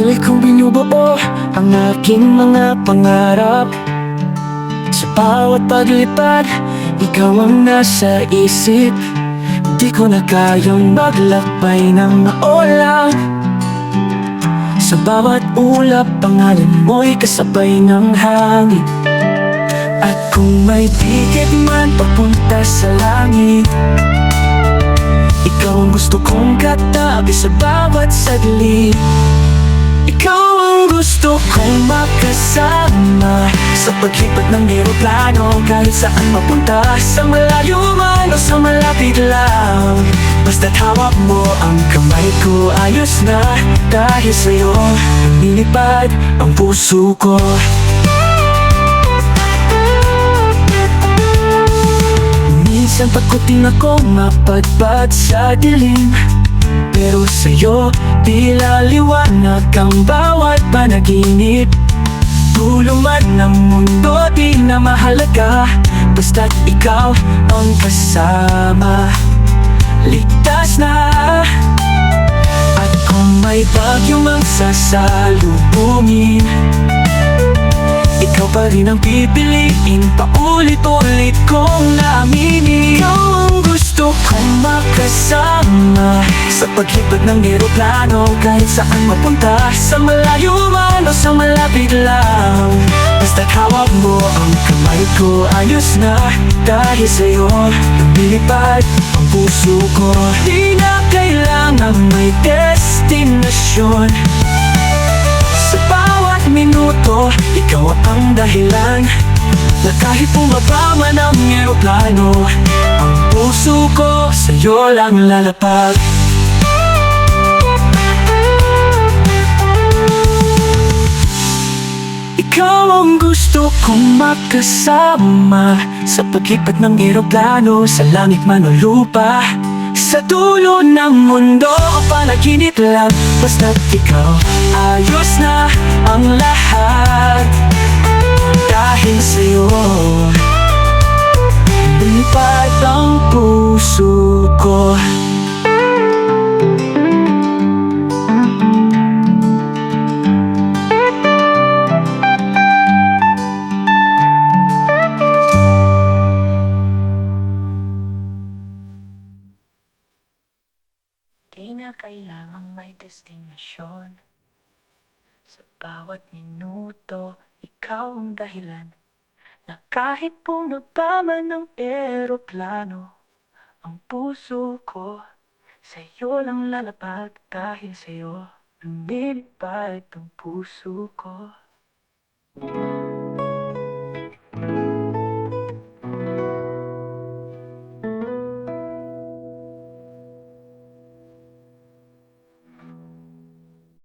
Patuloy kong binubuo ang aking mga pangarap. Sa bawat paglipad, ikaw ang nasa isip. Di ko na kayang maglakbay ng maulang. Sa bawat ulap, pangalan mo'y kasabay ng hangin. At kung may tiket man papunta sa langit, ikaw ang gusto kong katabi sa bawat saglit. Ikaw ang gusto kong makasama sa paglipat ng eroplano, kahit saan mapunta, sa malayo man o sa malapit lang. Basta't hawak mo ang kamay ko, ayos na. Dahil sa'yo, lumilipad ang puso ko. Minsan pagod din ako mapadpad sa dilim, pero sa'yo, tila liwanag ang bawat panaginip. Dulo man ng mundo, di na mahalaga, basta't ikaw ang kasama. Ligtas na. At kung may bagyo mang sasalubungin, ikaw pa rin ang pipiliin, paulit-ulit kong naaminin. Ikaw ang gusto kong makasama sa paglipat ng eroplano, kahit saan mapunta, sa malayo man o sa malapit lang. Basta't hawak mo ang kamay ko, ayos na. Dahil sa'yo, lumilipad ang puso ko. Di na kailangang may destinasyon. Sa bawat minuto, ikaw ang dahilan, na kahit bumaba man ang eroplano, ang puso ko sa'yo lang lalapag. Ikaw ang gusto kong makasama sa paglipat ng eroplano, sa langit man o lupa, sa dulo ng mundo o panaginip lang. Basta't ikaw, ayos na ang lahat. Dahil sa'yo, lumilipad ang puso ko. Di na kailangang may destinasyon. Sa bawat minuto, ikaw ang dahilan, na kahit bumaba man ng eroplano, ang puso ko sa'yo lang lalapag. Dahil sa'yo, lumilipad ang puso ko.